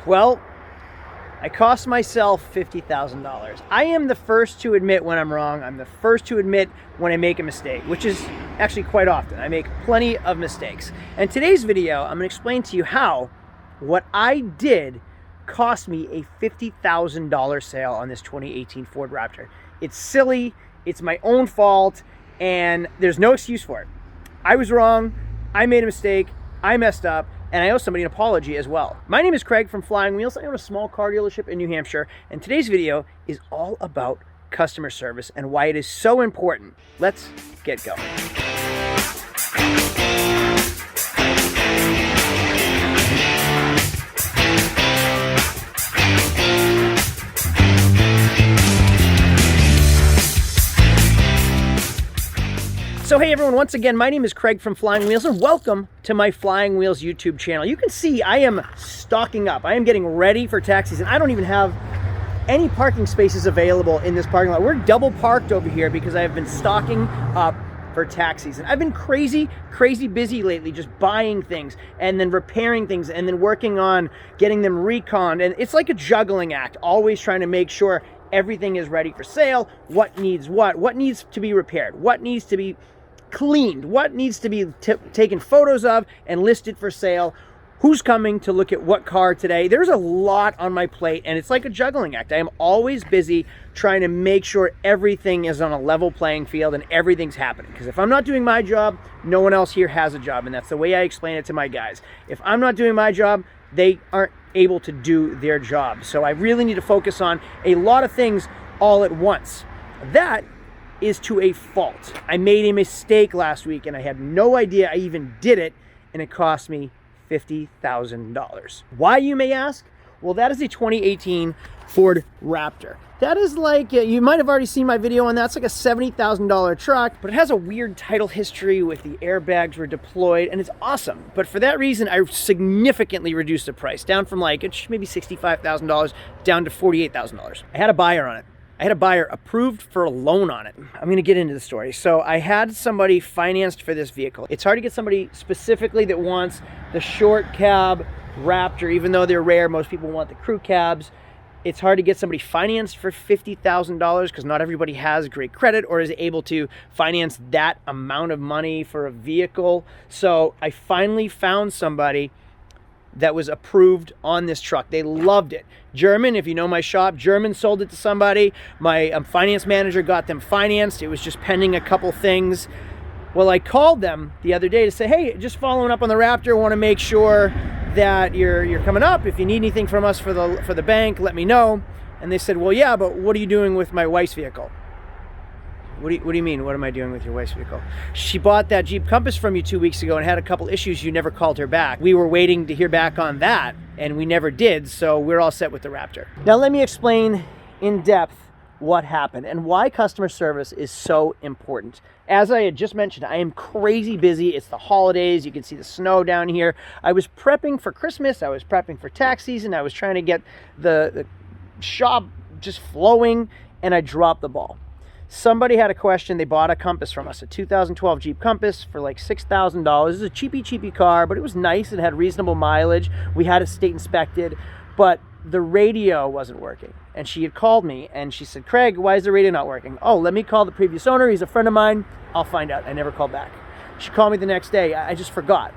Well, I cost myself $50,000. I am the first to admit when I'm wrong. I'm the first to admit when I make a mistake, which is actually quite often. I make plenty of mistakes. And today's video, I'm gonna explain to you how what I did cost me a $50,000 sale on this 2018 Ford Raptor. It's silly, it's my own fault, and there's no excuse for it. I was wrong, I made a mistake, I messed up, and I owe somebody an apology as well. My name is Craig from Flying Wheels. I own a small car dealership in New Hampshire, and today's video is all about customer service and why it is so important. Let's get going. So hey everyone, once again, my name is Craig from Flying Wheels and welcome to my Flying Wheels YouTube channel. You can see I am stocking up. I am getting ready for tax season. I don't even have any parking spaces available in this parking lot. We're double parked over here because I have been stocking up for tax season. I've been crazy busy lately, just buying things and then repairing things and then working on getting them reconned. And it's like a juggling act, always trying to make sure everything is ready for sale. What needs to be repaired, what needs to be cleaned, what needs to be taken photos of and listed for sale, who's coming to look at what car today. There's a lot on my plate and it's like a juggling act. I am always busy trying to make sure everything is on a level playing field and everything's happening. Because if I'm not doing my job, no one else here has a job, and that's the way I explain it to my guys. If I'm not doing my job, they aren't able to do their job. So I really need to focus on a lot of things all at once. That is to a fault. I made a mistake last week and I had no idea I even did it, and it cost me $50,000. Why, you may ask? Well, that is a 2018 Ford Raptor. That is like, you might have already seen my video on that. It's like a $70,000 truck, but it has a weird title history with the airbags were deployed, and it's awesome. But for that reason, I significantly reduced the price, down from like maybe $65,000 down to $48,000. I had a buyer on it. I had a buyer approved for a loan on it. I'm gonna get into the story. So I had somebody financed for this vehicle. It's hard to get somebody specifically that wants the short cab Raptor, even though they're rare. Most people want the crew cabs. It's hard to get somebody financed for $50,000 because not everybody has great credit or is able to finance that amount of money for a vehicle. So I finally found somebody that was approved on this truck. They loved it. German, if you know my shop, German sold it to somebody. My finance manager got them financed. It was just pending a couple things. Well, I called them the other day to say, hey, just following up on the Raptor, want to make sure that you're coming up. If you need anything from us for the bank, let me know. And they said, well, yeah, but what are you doing with my wife's vehicle? What do you mean, what am I doing with your wife's vehicle? She bought that Jeep Compass from you 2 weeks ago and had a couple issues. You never called her back. We were waiting to hear back on that, and we never did, so we're all set with the Raptor. Now let me explain in depth what happened and why customer service is so important. As I had just mentioned, I am crazy busy. It's the holidays. You can see the snow down here. I was prepping for Christmas. I was prepping for tax season. I was trying to get the shop just flowing, and I dropped the ball. Somebody had a question. They bought a Compass from us, a 2012 Jeep Compass for like $6,000. It was a cheapy car, but it was nice. It had reasonable mileage. We had it state inspected, but the radio wasn't working. And she had called me and she said, Craig, why is the radio not working? Oh, let me call the previous owner. He's a friend of mine. I'll find out. I never called back. She called me the next day. I just forgot.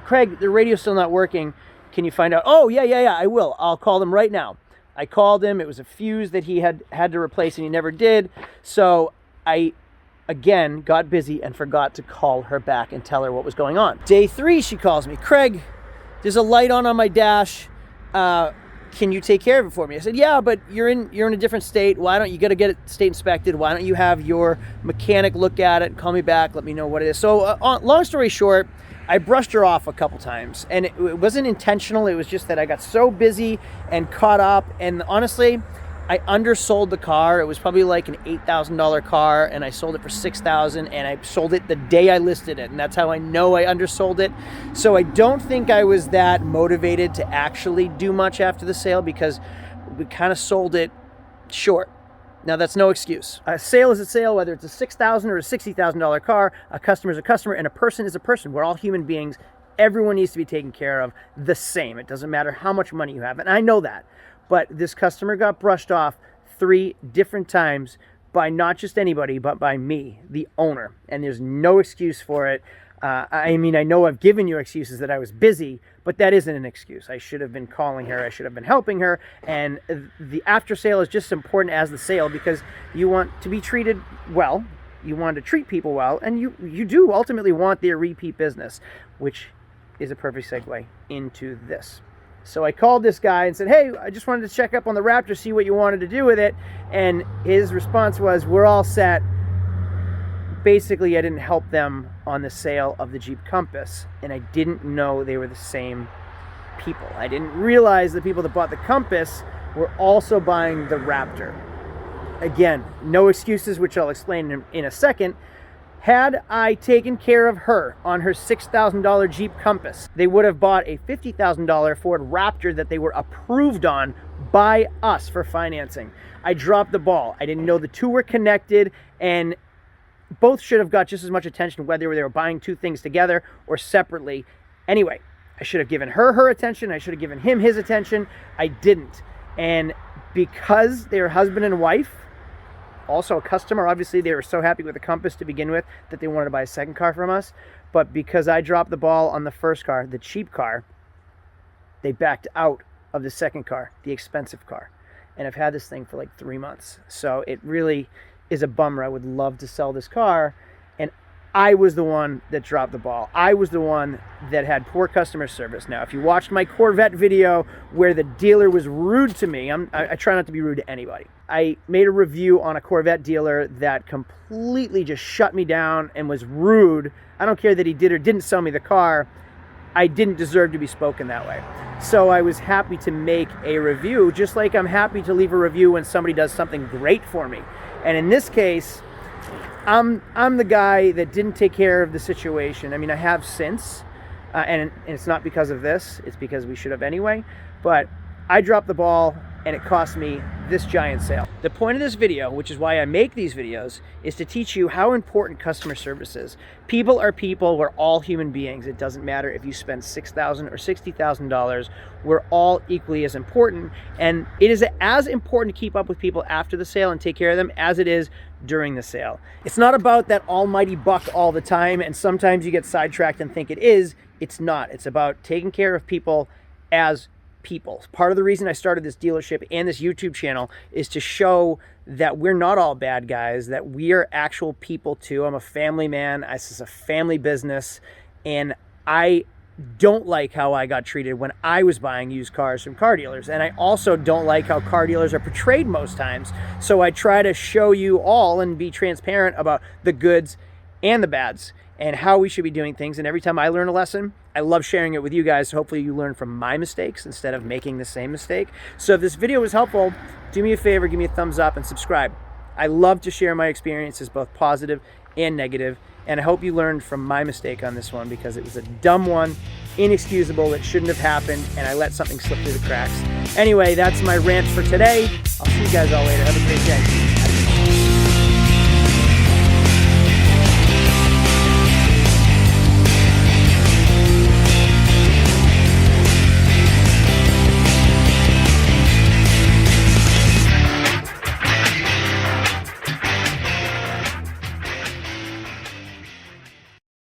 Craig, the radio's still not working. Can you find out? Oh, yeah, I will. I'll call them right now. I called him. It was a fuse that he had to replace and he never did. So I, again, got busy and forgot to call her back and tell her what was going on. Day 3, she calls me. Craig, there's a light on my dash. Can you take care of it for me? I said, yeah, but you're in a different state. Why don't you got to get it state inspected? Why don't you have your mechanic look at it and call me back? Let me know what it is. So long story short, I brushed her off a couple times, and it wasn't intentional. It was just that I got so busy and caught up, and honestly, I undersold the car. It was probably like an $8,000 car, and I sold it for $6,000, and I sold it the day I listed it, and that's how I know I undersold it. So I don't think I was that motivated to actually do much after the sale because we kind of sold it short. Now, that's no excuse. A sale is a sale, whether it's a $6,000 or a $60,000 car. A customer is a customer, and a person is a person. We're all human beings. Everyone needs to be taken care of the same. It doesn't matter how much money you have, and I know that. But this customer got brushed off 3 different times by not just anybody, but by me, the owner. And there's no excuse for it. I mean, I know I've given you excuses that I was busy, but that isn't an excuse. I should have been calling her. I should have been helping her. And the after sale is just as important as the sale, because you want to be treated well. You want to treat people well. And you do ultimately want their repeat business, which is a perfect segue into this. So I called this guy and said, hey, I just wanted to check up on the Raptor, see what you wanted to do with it. And his response was, we're all set. Basically, I didn't help them on the sale of the Jeep Compass, and I didn't know they were the same people. I didn't realize the people that bought the Compass were also buying the Raptor. Again, no excuses, which I'll explain in a second. Had I taken care of her on her $6,000 Jeep Compass, they would have bought a $50,000 Ford Raptor that they were approved on by us for financing. I dropped the ball. I didn't know the two were connected, and both should have got just as much attention whether they were buying 2 things together or separately. Anyway, I should have given her attention. I should have given him his attention. I didn't. And because they're husband and wife, also a customer, obviously they were so happy with the Compass to begin with that they wanted to buy a second car from us. But because I dropped the ball on the first car, the cheap car, they backed out of the second car, the expensive car. And I've had this thing for like 3 months. So it really is a bummer. I would love to sell this car, and I was the one that dropped the ball. I was the one that had poor customer service. Now, if you watched my Corvette video where the dealer was rude to me, I try not to be rude to anybody. I made a review on a Corvette dealer that completely just shut me down and was rude. I don't care that he did or didn't sell me the car. I didn't deserve to be spoken that way. So I was happy to make a review, just like I'm happy to leave a review when somebody does something great for me. And in this case, I'm the guy that didn't take care of the situation. I mean, I have since, and it's not because of this. It's because we should have anyway. But I dropped the ball, and it cost me this giant sale. The point of this video, which is why I make these videos, is to teach you how important customer service is. People are people. We're all human beings. It doesn't matter if you spend $6,000 or $60,000. We're all equally as important. And it is as important to keep up with people after the sale and take care of them as it is during the sale. It's not about that almighty buck all the time, and sometimes you get sidetracked and think it is. It's not. It's about taking care of people as people. Part of the reason I started this dealership and this YouTube channel is to show that we're not all bad guys, that we are actual people too. I'm a family man. This is a family business, and I don't like how I got treated when I was buying used cars from car dealers. And I also don't like how car dealers are portrayed most times. So I try to show you all and be transparent about the goods and the bads and how we should be doing things. And every time I learn a lesson, I love sharing it with you guys. So hopefully you learn from my mistakes instead of making the same mistake. So if this video was helpful, do me a favor, give me a thumbs up and subscribe. I love to share my experiences, both positive and negative. And I hope you learned from my mistake on this one, because it was a dumb one, inexcusable, that shouldn't have happened, and I let something slip through the cracks. Anyway, that's my rant for today. I'll see you guys all later. Have a great day.